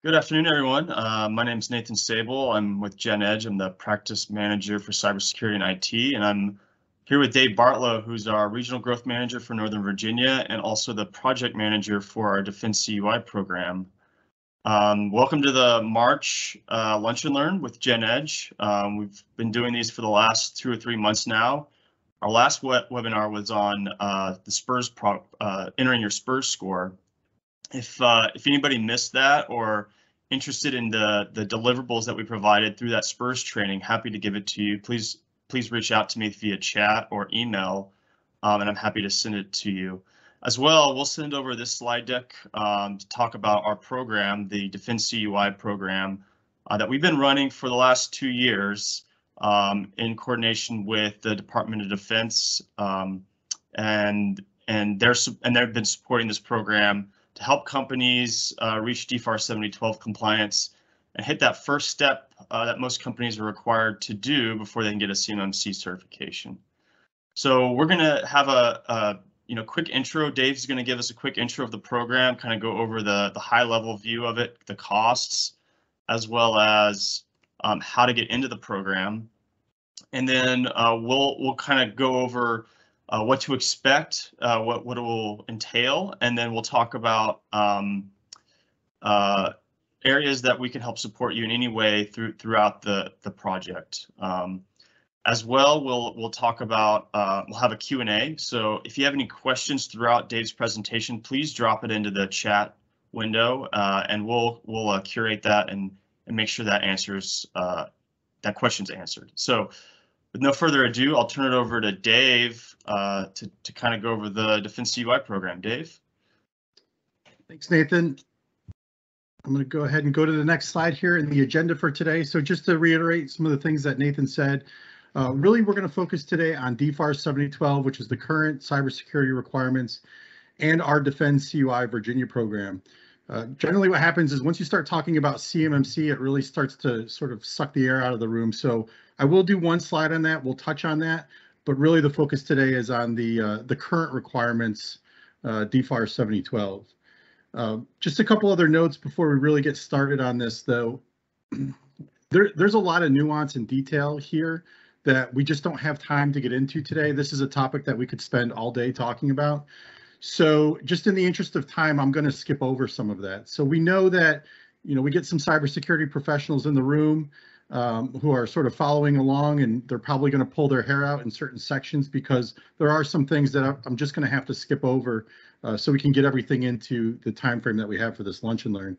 Good afternoon, everyone. My name is Nathan Sable. I'm with GenEdge. I'm the practice manager for cybersecurity and IT, and I'm here with Dave Bartlow, who's our regional growth manager for Northern Virginia and also the project manager for our DEFENDCUI program. Welcome to the March Lunch and Learn with GenEdge. We've been doing these for the last 2 or 3 months now. Our last webinar was on the SPURS entering your SPURS score. If anybody missed that or interested in the deliverables that we provided through that SPURS training, happy to give it to you. Please reach out to me via chat or email, and I'm happy to send it to you. As well, we'll send over this slide deck to talk about our program, the DEFENDCUI program, that we've been running for the last 2 years in coordination with the Department of Defense, and they've been supporting this program to help companies reach DFARS 7012 compliance and hit that first step that most companies are required to do before they can get a CMMC certification. So we're going to have a quick intro. Dave's going to give us a quick intro of the program, kind of go over the high-level view of it, the costs, as well as how to get into the program, and then we'll kind of go over what to expect, what it will entail, and then we'll talk about areas that we can help support you in any way throughout the project. As well, we'll talk about, we'll have a Q&A. So if you have any questions throughout Dave's presentation, please drop it into the chat window, and we'll curate that and make sure that that question's answered. So with no further ado, I'll turn it over to Dave to kind of go over the DEFENDCUI program. Dave? Thanks, Nathan. I'm going to go ahead and go to the next slide here in the agenda for today. So just to reiterate some of the things that Nathan said, really we're going to focus today on DFARS 7012, which is the current cybersecurity requirements, and our DEFENDCUI Virginia program. Generally what happens is once you start talking about CMMC, it really starts to sort of suck the air out of the room. So I will do one slide on that. We'll touch on that, but really the focus today is on the current requirements, DFARS 7012. Just a couple other notes before we really get started on this, though. There's a lot of nuance and detail here that we just don't have time to get into today. This is a topic that we could spend all day talking about. So just in the interest of time, I'm going to skip over some of that. So we know that, we get some cybersecurity professionals in the room who are sort of following along, and they're probably going to pull their hair out in certain sections because there are some things that I'm just going to have to skip over so we can get everything into the time frame that we have for this Lunch and Learn.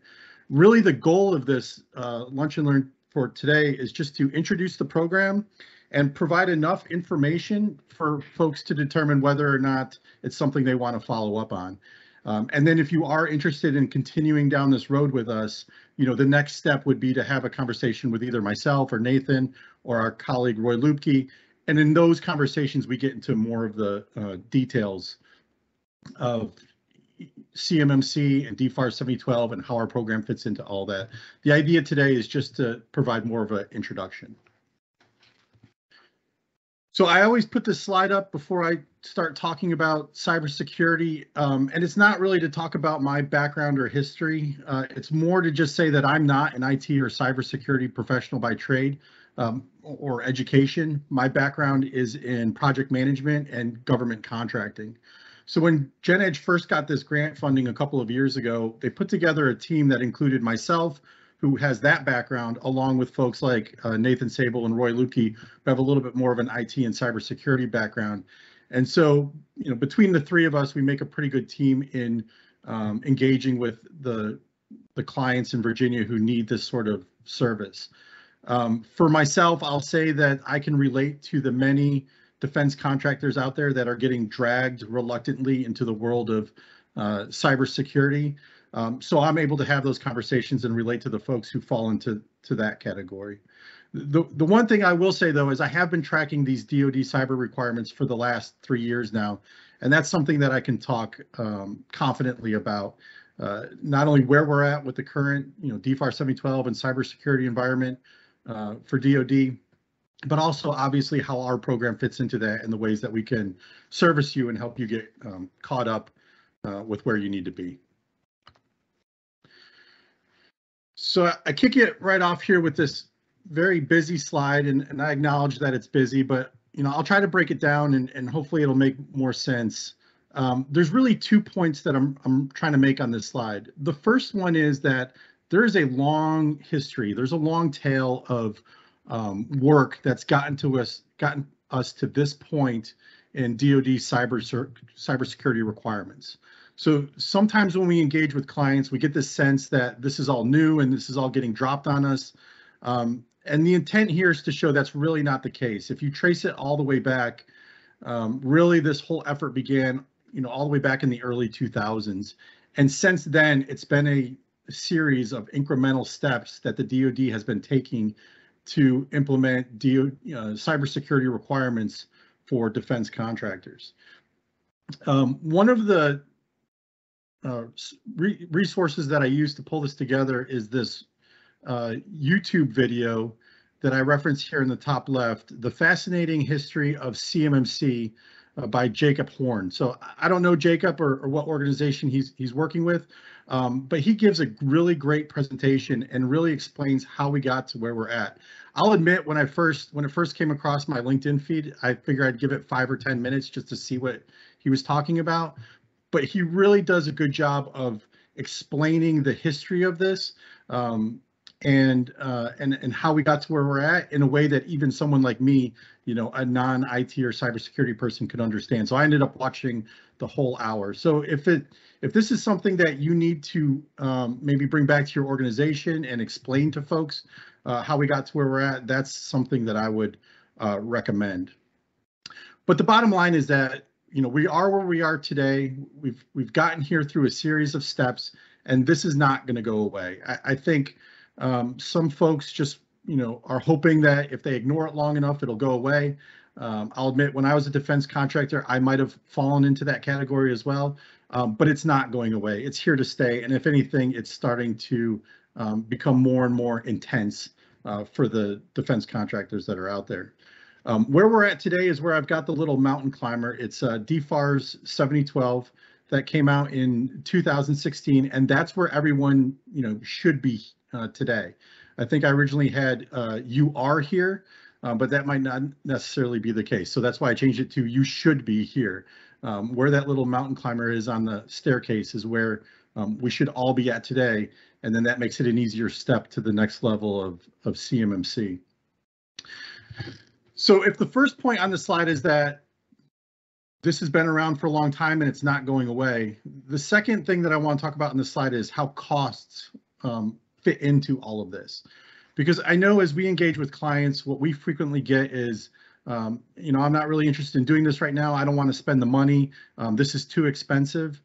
Really, the goal of this Lunch and Learn for today is just to introduce the program and provide enough information for folks to determine whether or not it's something they want to follow up on. And then if you are interested in continuing down this road with us, the next step would be to have a conversation with either myself or Nathan or our colleague Roy Lupke. And in those conversations, we get into more of the details of CMMC and DFARS 7012 and how our program fits into all that. The idea today is just to provide more of an introduction. So I always put this slide up before I start talking about cybersecurity, and it's not really to talk about my background or history. It's more to just say that I'm not an IT or cybersecurity professional by trade or education. My background is in project management and government contracting. So when GenEdge first got this grant funding a couple of years ago, they put together a team that included myself, who has that background, along with folks like Nathan Sable and Roy Lupke, who have a little bit more of an IT and cybersecurity background. And so, between the three of us, we make a pretty good team in engaging with the clients in Virginia who need this sort of service. For myself, I'll say that I can relate to the many defense contractors out there that are getting dragged reluctantly into the world of cybersecurity. So I'm able to have those conversations and relate to the folks who fall into that category. The one thing I will say, though, is I have been tracking these DoD cyber requirements for the last 3 years now, and that's something that I can talk confidently about, not only where we're at with the current DFARS 7012 and cybersecurity environment for DoD, but also obviously how our program fits into that and the ways that we can service you and help you get caught up with where you need to be. So I kick it right off here with this very busy slide, and I acknowledge that it's busy, but I'll try to break it down and hopefully it'll make more sense. There's really 2 points that I'm trying to make on this slide. The first one is that there is a long history. There's a long tail of work that's gotten us to this point in DoD cybersecurity requirements. So sometimes when we engage with clients, we get this sense that this is all new and this is all getting dropped on us. And the intent here is to show that's really not the case. If you trace it all the way back, really this whole effort began, all the way back in the early 2000s. And since then, it's been a series of incremental steps that the DoD has been taking to implement cybersecurity requirements for defense contractors. One of the resources that I use to pull this together is this YouTube video that I reference here in the top left, The Fascinating History of CMMC by Jacob Horn. So I don't know Jacob or what organization he's working with, but he gives a really great presentation and really explains how we got to where we're at. I'll admit when it first came across my LinkedIn feed, I figured I'd give it 5 or 10 minutes just to see what he was talking about. But he really does a good job of explaining the history of this and how we got to where we're at in a way that even someone like me, a non-IT or cybersecurity person could understand. So I ended up watching the whole hour. So if this is something that you need to maybe bring back to your organization and explain to folks how we got to where we're at, that's something that I would recommend. But the bottom line is that we are where we are today. We've gotten here through a series of steps, and this is not going to go away. I think some folks just are hoping that if they ignore it long enough, it'll go away. I'll admit, when I was a defense contractor, I might have fallen into that category as well, but it's not going away. It's here to stay, and if anything, it's starting to become more and more intense for the defense contractors that are out there. Where we're at today is where I've got the little mountain climber. It's DFARS 7012 that came out in 2016, and that's where everyone should be today. I think I originally had you are here, but that might not necessarily be the case. So that's why I changed it to you should be here. Where that little mountain climber is on the staircase is where we should all be at today, and then that makes it an easier step to the next level of CMMC. So if the first point on the slide is that this has been around for a long time and it's not going away, the second thing that I want to talk about in this slide is how costs fit into all of this. Because I know as we engage with clients, what we frequently get is, I'm not really interested in doing this right now. I don't want to spend the money. This is too expensive.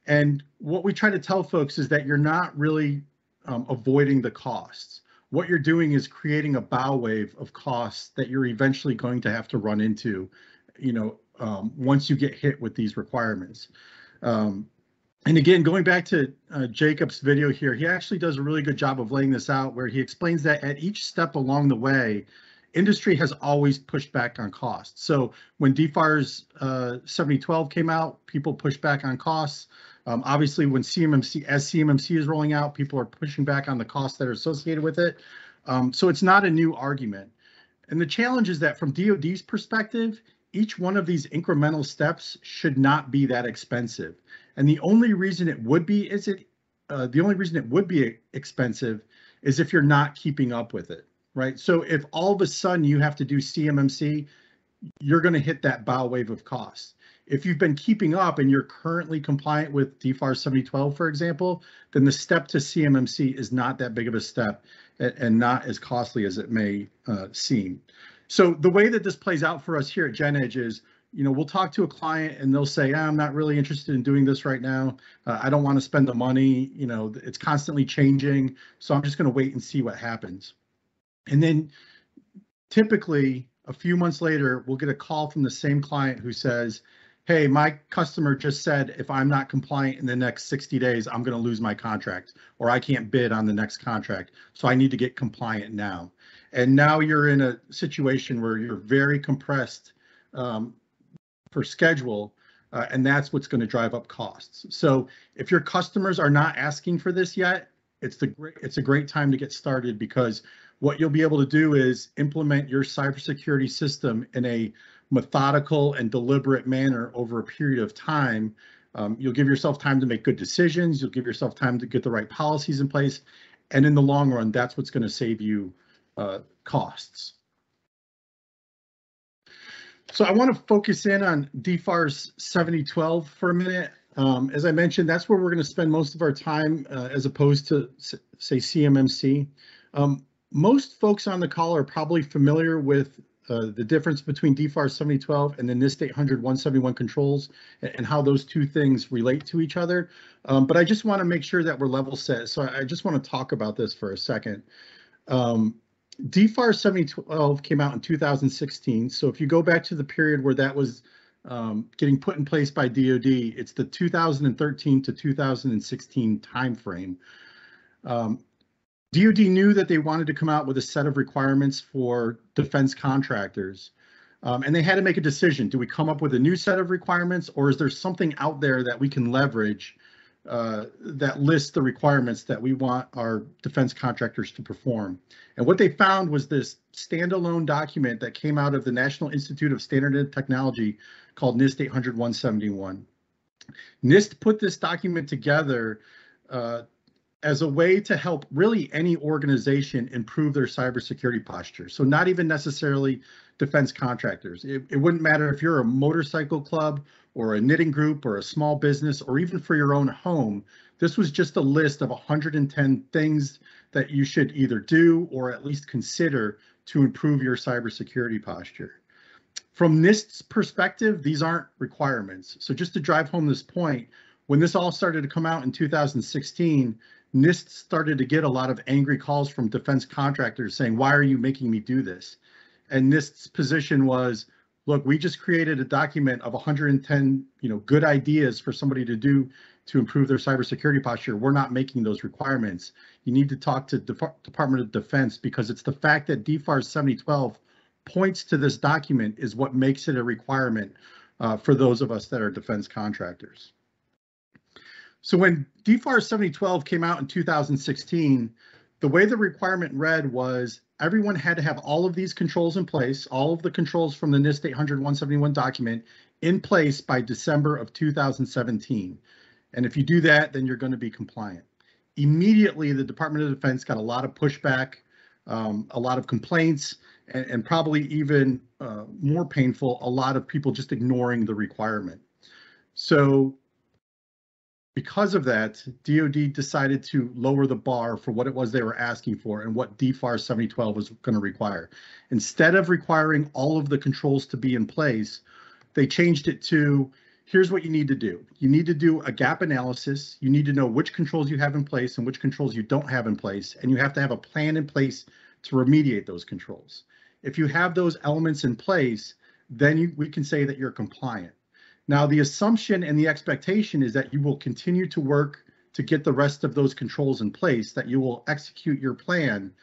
And what we try to tell folks is that you're not really avoiding the costs. What you're doing is creating a bow wave of costs that you're eventually going to have to run into, once you get hit with these requirements. And again, going back to Jacob's video here, he actually does a really good job of laying this out, where he explains that at each step along the way, industry has always pushed back on costs. So when DFARS 7012 came out, people pushed back on costs. Obviously, when CMMC is rolling out, people are pushing back on the costs that are associated with it. So it's not a new argument. And the challenge is that from DoD's perspective, each one of these incremental steps should not be that expensive. And the only reason it would be expensive is if you're not keeping up with it, right? So if all of a sudden you have to do CMMC, you're going to hit that bow wave of costs. If you've been keeping up and you're currently compliant with DFARS 7012, for example, then the step to CMMC is not that big of a step and not as costly as it may seem. So the way that this plays out for us here at GenEdge is, we'll talk to a client and they'll say, I'm not really interested in doing this right now. I don't want to spend the money. It's constantly changing. So I'm just going to wait and see what happens. And then typically a few months later, we'll get a call from the same client who says, hey, my customer just said if I'm not compliant in the next 60 days, I'm going to lose my contract, or I can't bid on the next contract. So I need to get compliant now. And now you're in a situation where you're very compressed for schedule, and that's what's going to drive up costs. So if your customers are not asking for this yet, it's a great time to get started, because what you'll be able to do is implement your cybersecurity system in a methodical and deliberate manner over a period of time. You'll give yourself time to make good decisions. You'll give yourself time to get the right policies in place. And in the long run, that's what's going to save you costs. So I want to focus in on DFARS 7012 for a minute. As I mentioned, that's where we're going to spend most of our time, as opposed to, say, CMMC. Most folks on the call are probably familiar with the difference between DFARS 7012 and the NIST 800-171 controls, and how those two things relate to each other. But I just want to make sure that we're level set. So I just want to talk about this for a second. DFARS 7012 came out in 2016. So if you go back to the period where that was getting put in place by DoD, it's the 2013 to 2016 timeframe. DoD knew that they wanted to come out with a set of requirements for defense contractors, and they had to make a decision. Do we come up with a new set of requirements, or is there something out there that we can leverage that lists the requirements that we want our defense contractors to perform? And what they found was this standalone document that came out of the National Institute of Standard and Technology called NIST 800-171. NIST put this document together as a way to help really any organization improve their cybersecurity posture. So not even necessarily defense contractors. It wouldn't matter if you're a motorcycle club or a knitting group or a small business, or even for your own home. This was just a list of 110 things that you should either do or at least consider to improve your cybersecurity posture. From NIST's perspective, these aren't requirements. So just to drive home this point, when this all started to come out in 2016, NIST started to get a lot of angry calls from defense contractors saying, why are you making me do this? And NIST's position was, look, we just created a document of 110, good ideas for somebody to do to improve their cybersecurity posture. We're not making those requirements. You need to talk to Department of Defense, because it's the fact that DFARS 7012 points to this document is what makes it a requirement for those of us that are defense contractors. So when DFARS 7012 came out in 2016, the way the requirement read was everyone had to have all of these controls in place, all of the controls from the NIST 800-171 document in place by December of 2017. And if you do that, then you're going to be compliant. Immediately, the Department of Defense got a lot of pushback, a lot of complaints, and probably even more painful, a lot of people just ignoring the requirement. So because of that, DoD decided to lower the bar for what it was they were asking for and what DFARS 7012 was going to require. Instead of requiring all of the controls to be in place, they changed it to, here's what you need to do. You need to do a gap analysis. You need to know which controls you have in place and which controls you don't have in place, and you have to have a plan in place to remediate those controls. If you have those elements in place, then we can say that you're compliant. Now, the assumption and the expectation is that you will continue to work to get the rest of those controls in place, that you will execute your plan.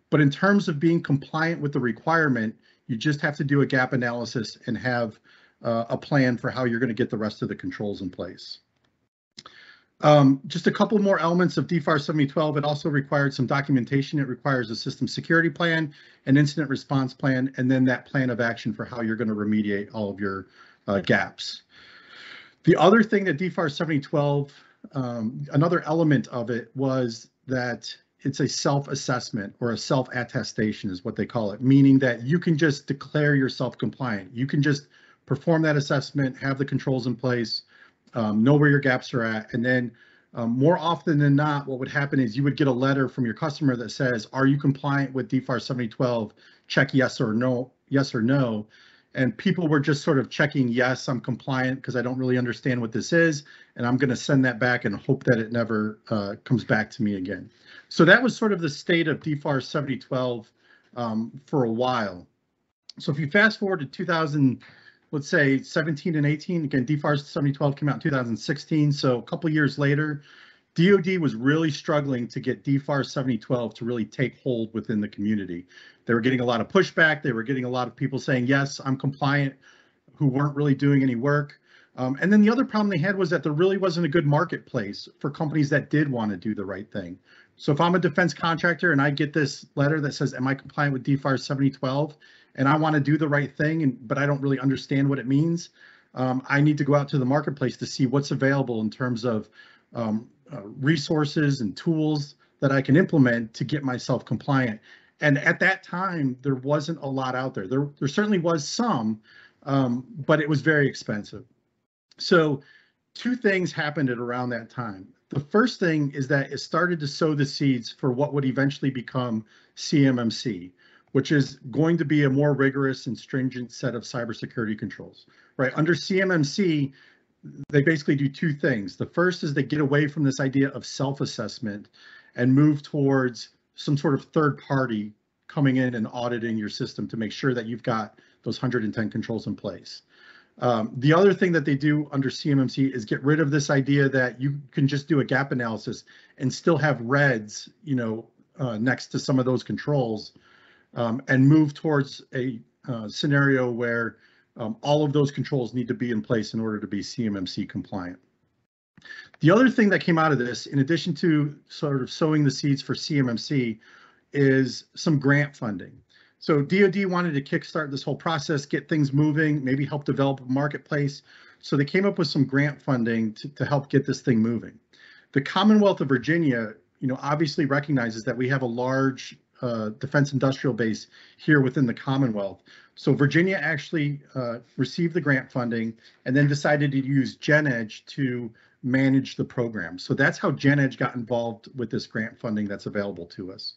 But in terms of being compliant with the requirement, you just have to do a gap analysis and have a plan for how you're going to get the rest of the controls in place. Just a couple more elements of DFARS 7012. It also required some documentation. It requires a system security plan, an incident response plan, and then that plan of action for how you're going to remediate all of your gaps. The other thing that DFARS 7012, another element of it was that it's a self-assessment, or a self-attestation is what they call it, meaning that you can just declare yourself compliant. You can just perform that assessment, have the controls in place, know where your gaps are at, and then more often than not, what would happen is you would get a letter from your customer that says, are you compliant with DFARS 7012? Check yes or no, yes or no. And people were just sort of checking, yes, I'm compliant because I don't really understand what this is, and I'm going to send that back and hope that it never comes back to me again. So that was sort of the state of DFARS 7012 for a while. So if you fast forward to 2000, let's say 17 and 18, again, DFARS 7012 came out in 2016. So a couple years later, DoD was really struggling to get DFARS 7012 to really take hold within the community. They were getting a lot of pushback. They were getting a lot of people saying, yes, I'm compliant, who weren't really doing any work. And then the other problem they had was that there really wasn't a good marketplace for companies that did want to do the right thing. So if I'm a defense contractor and I get this letter that says, am I compliant with DFARS 7012, and I want to do the right thing, but I don't really understand what it means, I need to go out to the marketplace to see what's available in terms of resources and tools that I can implement to get myself compliant. And at that time, there wasn't a lot out there. There certainly was some, but it was very expensive. So two things happened at around that time. The first thing is that it started to sow the seeds for what would eventually become CMMC, which is going to be a more rigorous and stringent set of cybersecurity controls, right? Under CMMC, they basically do two things. The first is they get away from this idea of self-assessment and move towards some sort of third party coming in and auditing your system to make sure that you've got those 110 controls in place. The other thing that they do under CMMC is get rid of this idea that you can just do a gap analysis and still have reds, next to some of those controls, and move towards a scenario where all of those controls need to be in place in order to be CMMC compliant. The other thing that came out of this, in addition to sort of sowing the seeds for CMMC, is some grant funding. So DoD wanted to kickstart this whole process, get things moving, maybe help develop a marketplace. So they came up with some grant funding to help get this thing moving. The Commonwealth of Virginia, obviously recognizes that we have a large defense industrial base here within the Commonwealth. So Virginia actually received the grant funding and then decided to use GenEdge to manage the program. So that's how GenEdge got involved with this grant funding that's available to us.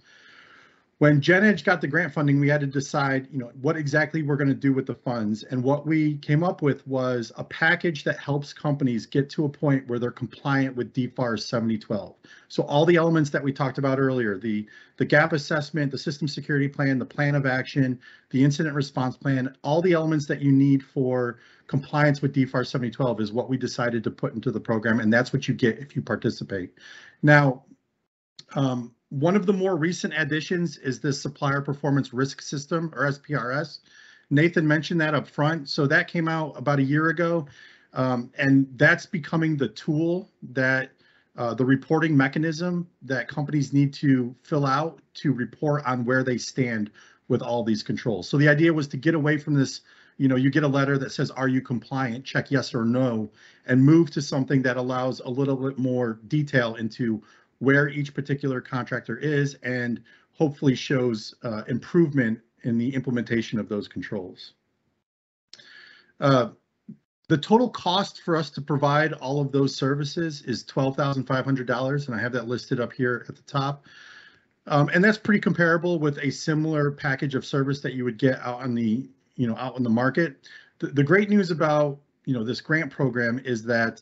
When GenEdge got the grant funding, we had to decide, what exactly we're going to do with the funds. And what we came up with was a package that helps companies get to a point where they're compliant with DFARS 7012. So all the elements that we talked about earlier, the gap assessment, the system security plan, the plan of action, the incident response plan, all the elements that you need for compliance with DFARS 7012 is what we decided to put into the program. And that's what you get if you participate. Now, one of the more recent additions is this Supplier Performance Risk System, or SPRS. Nathan mentioned that up front. So that came out about a year ago, and that's becoming the tool that the reporting mechanism that companies need to fill out to report on where they stand with all these controls. So the idea was to get away from this, you get a letter that says, are you compliant? Check yes or no, and move to something that allows a little bit more detail into where each particular contractor is, and hopefully shows improvement in the implementation of those controls. The total cost for us to provide all of those services is $12,500, and I have that listed up here at the top. And that's pretty comparable with a similar package of service that you would get out on the, out in the market. The great news about, this grant program is that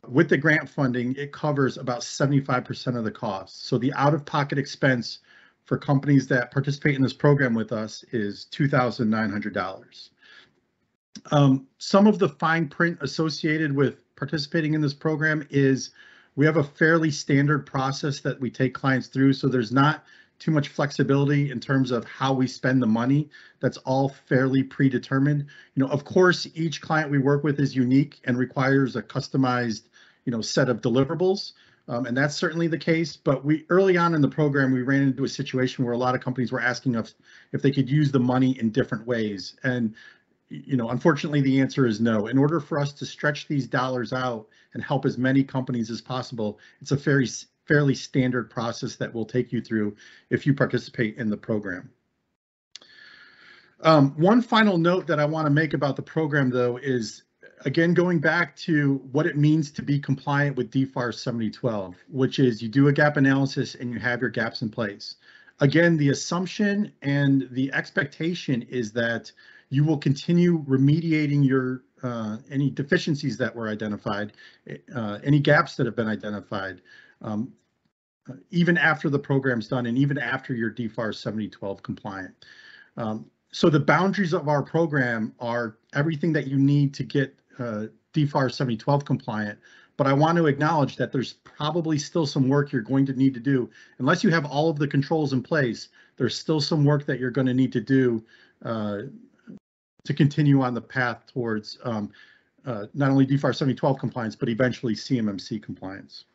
with the grant funding, it covers about 75% of the costs. So the out-of-pocket expense for companies that participate in this program with us is $2,900. Some of the fine print associated with participating in this program is we have a fairly standard process that we take clients through. So there's not too much flexibility in terms of how we spend the money. That's all fairly predetermined. Of course, each client we work with is unique and requires a customized, set of deliverables. And that's certainly the case. But early on in the program, we ran into a situation where a lot of companies were asking us if they could use the money in different ways. And, unfortunately, the answer is no. In order for us to stretch these dollars out and help as many companies as possible, it's a fairly standard process that we'll take you through if you participate in the program. One final note that I want to make about the program, though, is, again, going back to what it means to be compliant with DFARS 7012, which is you do a gap analysis and you have your gaps in place. Again, the assumption and the expectation is that you will continue remediating your any deficiencies that were identified, any gaps that have been identified, even after the program's done and even after you're DFARS 7012 compliant. So the boundaries of our program are everything that you need to get DFARS 7012 compliant, but I want to acknowledge that there's probably still some work you're going to need to do. Unless you have all of the controls in place, there's still some work that you're going to need to do to continue on the path towards not only DFARS 7012 compliance, but eventually CMMC compliance.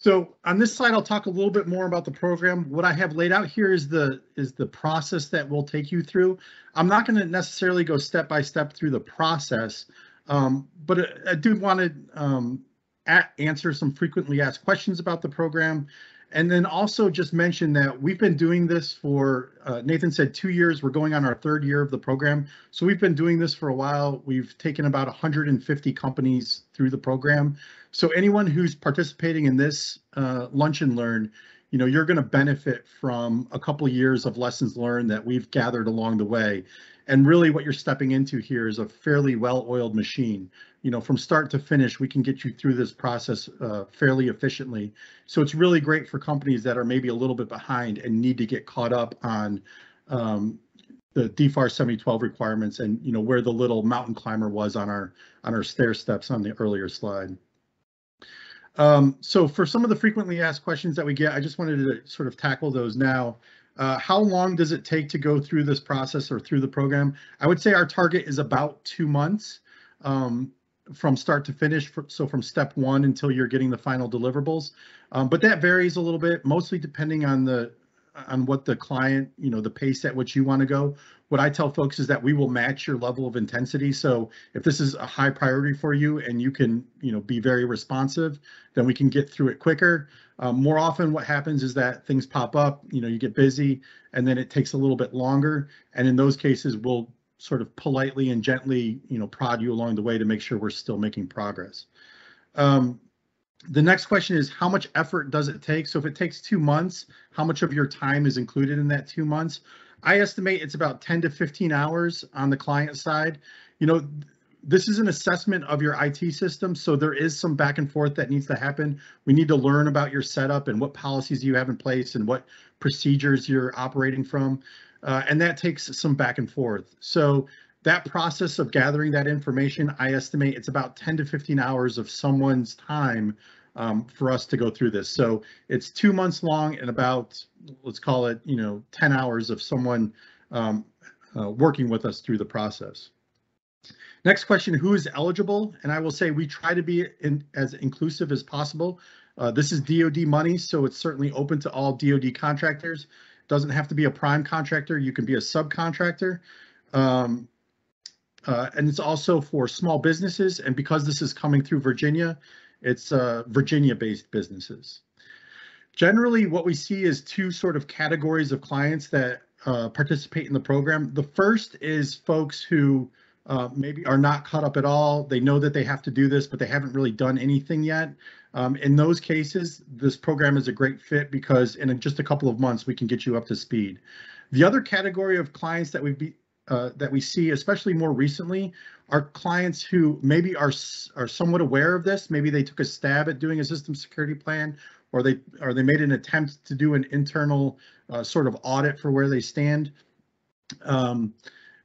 So on this slide, I'll talk a little bit more about the program. What I have laid out here is the process that we'll take you through. I'm not going to necessarily go step by step through the process, but I do want to answer some frequently asked questions about the program. And then also just mention that we've been doing this for, Nathan said 2 years, we're going on our 3rd year of the program. So we've been doing this for a while. We've taken about 150 companies through the program. So anyone who's participating in this Lunch and Learn, you're going to benefit from a couple of years of lessons learned that we've gathered along the way. And really what you're stepping into here is a fairly well-oiled machine. From start to finish, we can get you through this process fairly efficiently. So it's really great for companies that are maybe a little bit behind and need to get caught up on the DFARS 7012 requirements and where the little mountain climber was on our stair steps on the earlier slide. So for some of the frequently asked questions that we get, I just wanted to sort of tackle those now. How long does it take to go through this process or through the program? I would say our target is about 2 months from start to finish. So from step 1 until you're getting the final deliverables. But that varies a little bit, mostly depending on what the client, the pace at which you want to go. What I tell folks is that we will match your level of intensity. So if this is a high priority for you and you can, be very responsive, then we can get through it quicker. More often what happens is that things pop up, you get busy and then it takes a little bit longer. And in those cases, we'll sort of politely and gently, prod you along the way to make sure we're still making progress. The next question is, how much effort does it take? So if it takes 2 months, how much of your time is included in that 2 months? I estimate it's about 10 to 15 hours on the client side. This is an assessment of your IT system, so there is some back and forth that needs to happen. We need to learn about your setup and what policies you have in place and what procedures you're operating from, and that takes some back and forth. So that process of gathering that information, I estimate it's about 10 to 15 hours of someone's time for us to go through this. So it's 2 months long and about, let's call it, 10 hours of someone working with us through the process. Next question, who is eligible? And I will say we try to be as inclusive as possible. This is DoD money, so it's certainly open to all DoD contractors. Doesn't have to be a prime contractor. You can be a subcontractor. And it's also for small businesses. And because this is coming through Virginia, it's Virginia-based businesses. Generally, what we see is 2 sort of categories of clients that participate in the program. The first is folks who maybe are not caught up at all. They know that they have to do this, but they haven't really done anything yet. In those cases, this program is a great fit because in just a couple of months, we can get you up to speed. The other category of clients that we see, especially more recently, are clients who maybe are somewhat aware of this. Maybe they took a stab at doing a system security plan, or they made an attempt to do an internal sort of audit for where they stand.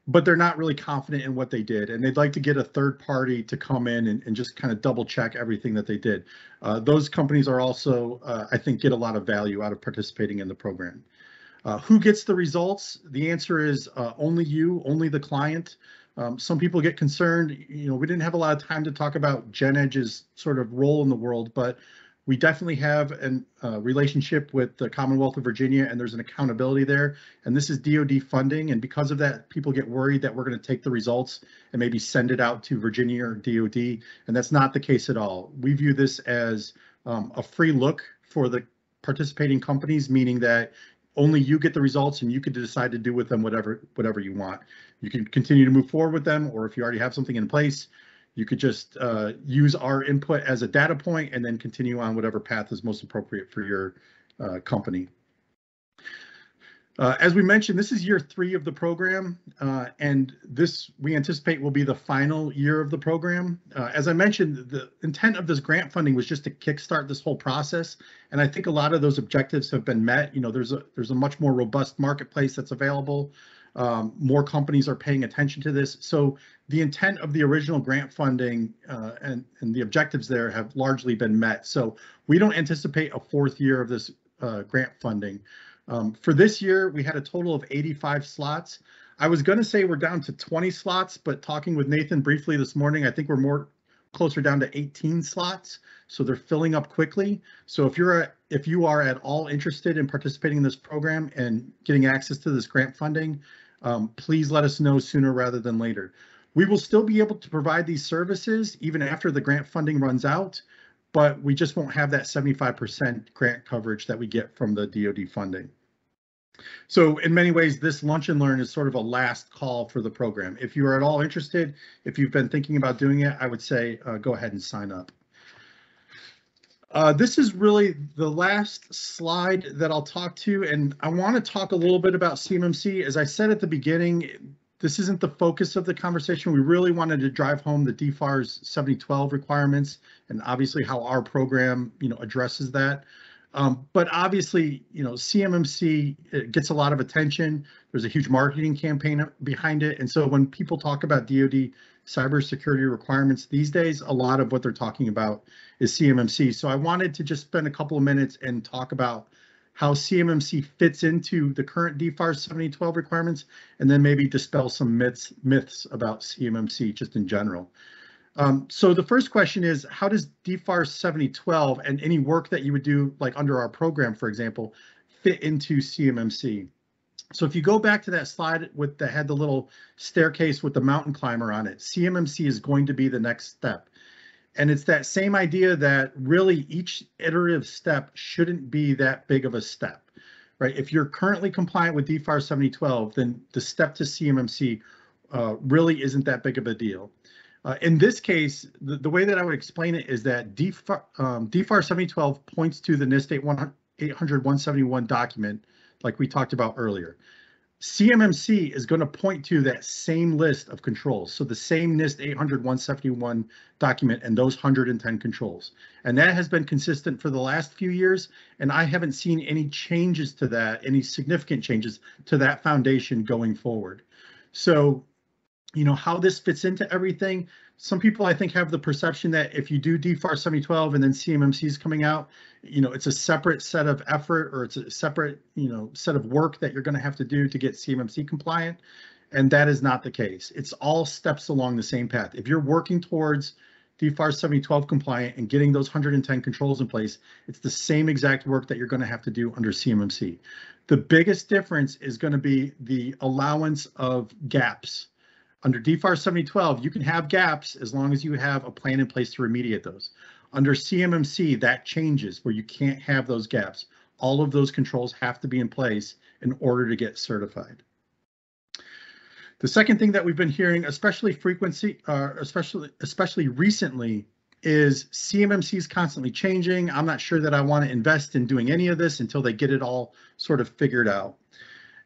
But they're not really confident in what they did, and they'd like to get a third party to come in and just kind of double check everything that they did. Those companies are also, I think, get a lot of value out of participating in the program. Who gets the results? The answer is only you, only the client. Some people get concerned. We didn't have a lot of time to talk about GENEDGE'S sort of role in the world, but we definitely have a relationship with the Commonwealth of Virginia, and there's an accountability there. And this is DoD funding, and because of that, people get worried that we're going to take the results and maybe send it out to Virginia or DoD, and that's not the case at all. We view this as a free look for the participating companies, meaning that only you get the results and you can decide to do with them whatever you want. You can continue to move forward with them, or if you already have something in place, you could just use our input as a data point and then continue on whatever path is most appropriate for your company. As we mentioned, this is year 3 of the program, and this we anticipate will be the final year of the program. As I mentioned, the intent of this grant funding was just to kickstart this whole process, and I think a lot of those objectives have been met. There's a much more robust marketplace that's available. More companies are paying attention to this. So the intent of the original grant funding and the objectives there have largely been met. So we don't anticipate a 4th year of this grant funding. For this year, we had a total of 85 slots. I was going to say we're down to 20 slots, but talking with Nathan briefly this morning, I think we're closer down to 18 slots, so they're filling up quickly. So if you are at all interested in participating in this program and getting access to this grant funding, please let us know sooner rather than later. We will still be able to provide these services even after the grant funding runs out, but we just won't have that 75% grant coverage that we get from the DoD funding. So in many ways, this Lunch and Learn is sort of a last call for the program. If you are at all interested, if you've been thinking about doing it, I would say go ahead and sign up. This is really the last slide that I'll talk to, and I want to talk a little bit about CMMC. As I said at the beginning, this isn't the focus of the conversation. We really wanted to drive home the DFARS 7012 requirements and obviously how our program, addresses that. But obviously, CMMC, it gets a lot of attention. There's a huge marketing campaign behind it. And so when people talk about DoD cybersecurity requirements these days, a lot of what they're talking about is CMMC. So I wanted to just spend a couple of minutes and talk about how CMMC fits into the current DFARS 7012 requirements, and then maybe dispel some myths about CMMC just in general. So the first question is, how does DFARS 7012 and any work that you would do, like under our program, for example, fit into CMMC? So if you go back to that slide that had the little staircase with the mountain climber on it, CMMC is going to be the next step. And it's that same idea that really each iterative step shouldn't be that big of a step, right? If you're currently compliant with DFARS 7012, then the step to CMMC really isn't that big of a deal. In this case, the way that I would explain it is that DFARS 7012 points to the NIST 800-171 document, like we talked about earlier. CMMC is going to point to that same list of controls, so the same NIST 800-171 document and those 110 controls. And that has been consistent for the last few years, and I haven't seen any changes to that, any significant changes to that foundation going forward. So, how this fits into everything. Some people, I think, have the perception that if you do DFARS 7012 and then CMMC is coming out, it's a separate set of effort, or it's a separate, set of work that you're going to have to do to get CMMC compliant. And that is not the case. It's all steps along the same path. If you're working towards DFARS 7012 compliant and getting those 110 controls in place, it's the same exact work that you're going to have to do under CMMC. The biggest difference is going to be the allowance of gaps. Under DFARS 7012, you can have gaps as long as you have a plan in place to remediate those. Under CMMC, that changes where you can't have those gaps. All of those controls have to be in place in order to get certified. The second thing that we've been hearing, especially recently, is CMMC is constantly changing. I'm not sure that I want to invest in doing any of this until they get it all sort of figured out.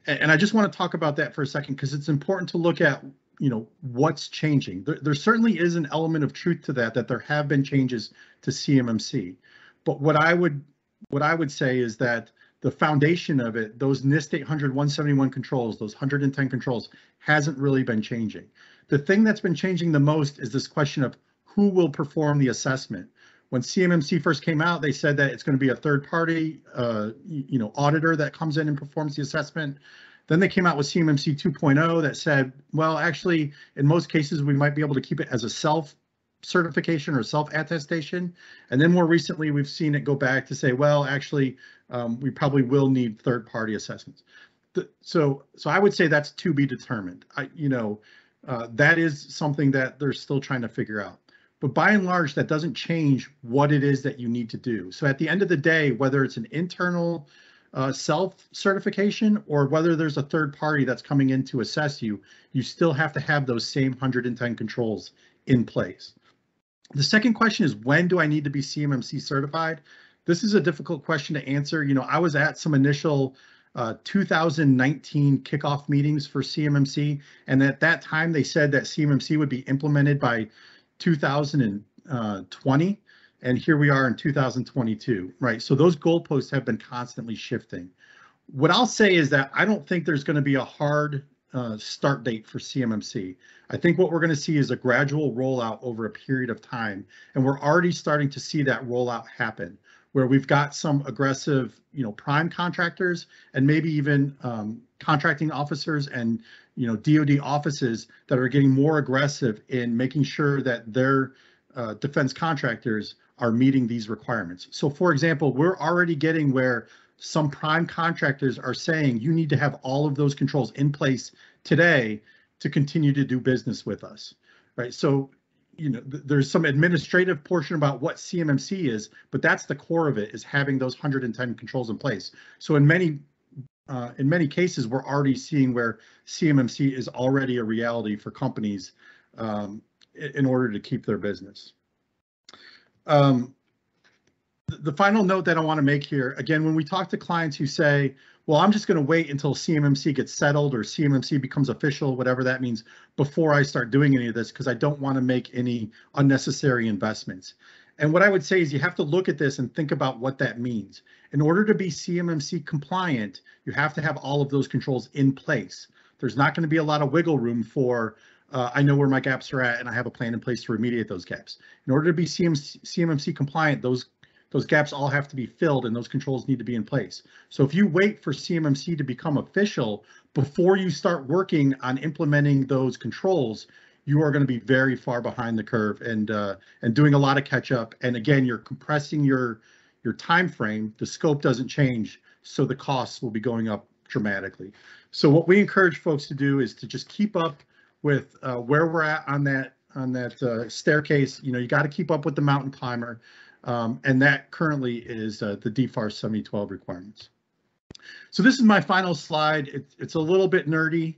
And I just want to talk about that for a second, because it's important to look at what's changing. There certainly is an element of truth to that there have been changes to CMMC. But what I would say is that the foundation of it, those NIST 800-171 controls, those 110 controls, hasn't really been changing. The thing that's been changing the most is this question of who will perform the assessment. When CMMC first came out, they said that it's going to be a third-party, auditor that comes in and performs the assessment. Then they came out with CMMC 2.0 that said, well, actually, in most cases, we might be able to keep it as a self-certification or self-attestation. And then more recently, we've seen it go back to say, well, actually, we probably will need third-party assessments. So I would say that's to be determined. That is something that they're still trying to figure out. But by and large, that doesn't change what it is that you need to do. So at the end of the day, whether it's an internal self-certification or whether there's a third party that's coming in to assess you, you still have to have those same 110 controls in place. The second question is, when do I need to be CMMC certified? This is a difficult question to answer. I was at some initial 2019 kickoff meetings for CMMC, and at that time they said that CMMC would be implemented by 2020. And here we are in 2022, right? So those goalposts have been constantly shifting. What I'll say is that I don't think there's going to be a hard start date for CMMC. I think what we're going to see is a gradual rollout over a period of time. And we're already starting to see that rollout happen, where we've got some aggressive, prime contractors and maybe even contracting officers and, DoD offices that are getting more aggressive in making sure that their defense contractors are meeting these requirements. So for example, we're already getting where some prime contractors are saying you need to have all of those controls in place today to continue to do business with us, right? So, you know, there's some administrative portion about what CMMC is, but that's the core of it, is having those 110 controls in place. So in many cases, we're already seeing where CMMC is already a reality for companies in order to keep their business. The final note that I want to make here, again, when we talk to clients who say, well, I'm just going to wait until CMMC gets settled or CMMC becomes official, whatever that means, before I start doing any of this, because I don't want to make any unnecessary investments. And what I would say is you have to look at this and think about what that means. In order to be CMMC compliant, you have to have all of those controls in place. There's not going to be a lot of wiggle room for, I know where my gaps are at and I have a plan in place to remediate those gaps. In order to be CMMC compliant, those gaps all have to be filled and those controls need to be in place. So if you wait for CMMC to become official before you start working on implementing those controls, you are going to be very far behind the curve and doing a lot of catch up. And again, you're compressing your time frame. The scope doesn't change, so the costs will be going up dramatically. So what we encourage folks to do is to just keep up with where we're at on that staircase. You know, you got to keep up with the mountain climber. And that currently is the DFARS 7012 requirements. So this is my final slide. It's a little bit nerdy.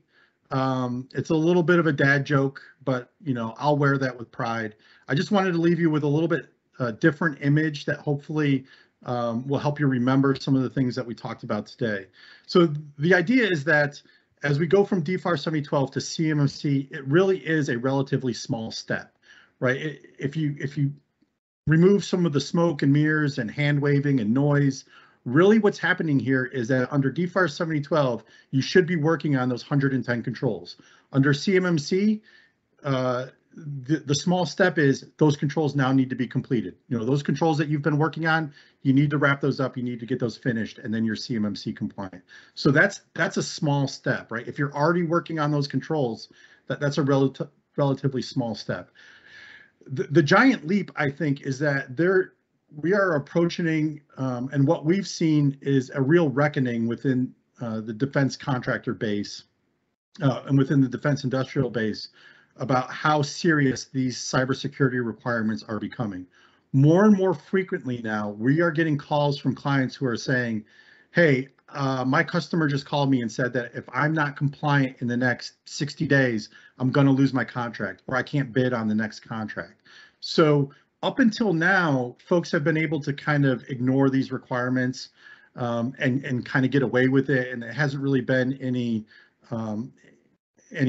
It's a little bit of a dad joke, but you know, I'll wear that with pride. I just wanted to leave you with a little bit different image that hopefully will help you remember some of the things that we talked about today. So the idea is that as we go from DFARS 7012 to CMMC, it really is a relatively small step, right? If you remove some of the smoke and mirrors and hand waving and noise, really what's happening here is that under DFARS 7012, you should be working on those 110 controls. Under CMMC, the small step is those controls now need to be completed. You know, those controls that you've been working on, you need to wrap those up, you need to get those finished, and then you're CMMC compliant. So that's a small step, right? If you're already working on those controls, that's a relatively small step. The giant leap, I think, is that we are approaching, and what we've seen is a real reckoning within the defense contractor base and within the defense industrial base about how serious these cybersecurity requirements are becoming. More and more frequently now, we are getting calls from clients who are saying, hey, my customer just called me and said that if I'm not compliant in the next 60 days, I'm going to lose my contract or I can't bid on the next contract. So up until now, folks have been able to kind of ignore these requirements and kind of get away with it. And it hasn't really been any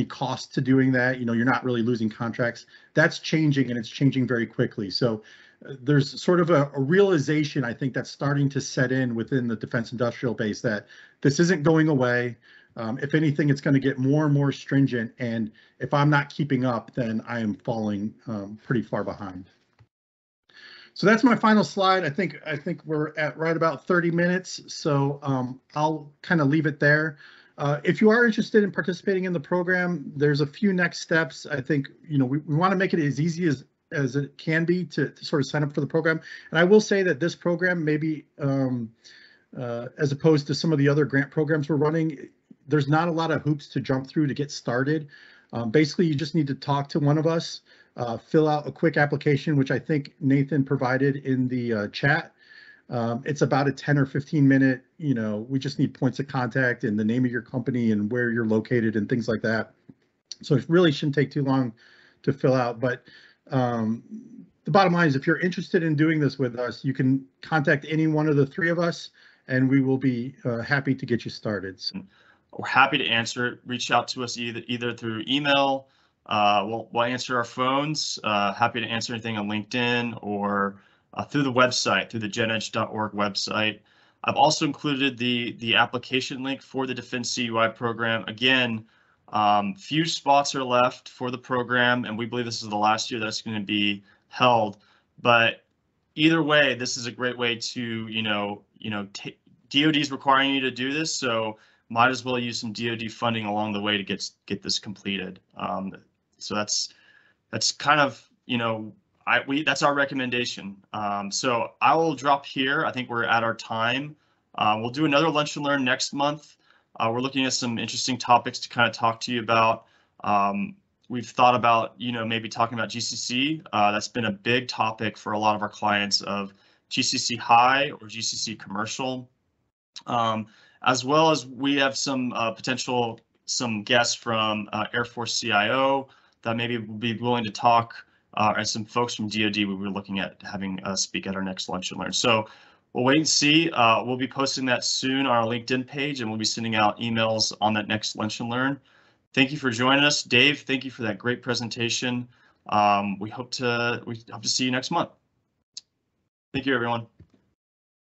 cost to doing that. You know, you're not really losing contracts. That's changing, and it's changing very quickly. So there's sort of a realization, I think, that's starting to set in within the defense industrial base that this isn't going away. If anything, it's going to get more and more stringent. And if I'm not keeping up, then I am falling pretty far behind. So that's my final slide. I think we're at right about 30 minutes. So I'll kind of leave it there. If you are interested in participating in the program, there's a few next steps. I think, you know, we want to make it as easy as it can be to sort of sign up for the program. And I will say that this program, maybe as opposed to some of the other grant programs we're running, there's not a lot of hoops to jump through to get started. Basically, you just need to talk to one of us, fill out a quick application, which I think Nathan provided in the chat. It's about a 10 or 15 minute, you know, we just need points of contact and the name of your company and where you're located and things like that. So it really shouldn't take too long to fill out. But the bottom line is, if you're interested in doing this with us, you can contact any one of the three of us and we will be happy to get you started. So. We're happy to answer it. Reach out to us either through email. We'll answer our phones. Happy to answer anything on LinkedIn or through the website, through the GENEDGE.org website. I've also included the application link for the DEFENDCUI program. Again, few spots are left for the program, and we believe this is the last year that's going to be held. But either way, this is a great way to, DoD is requiring you to do this, so might as well use some DoD funding along the way to get this completed. So that's kind of, that's our recommendation. So I will drop here. I think we're at our time. We'll do another Lunch and Learn next month. We're looking at some interesting topics to kind of talk to you about. We've thought about, maybe talking about GCC. That's been a big topic for a lot of our clients of GCC High or GCC Commercial. As well as we have some some guests from Air Force CIO that maybe will be willing to talk, and some folks from DoD we were looking at having speak at our next Lunch and Learn. So we'll wait and see. We'll be posting that soon on our LinkedIn page, and we'll be sending out emails on that next Lunch and Learn. Thank you for joining us, Dave. Thank you for that great presentation. We hope to see you next month. Thank you, everyone.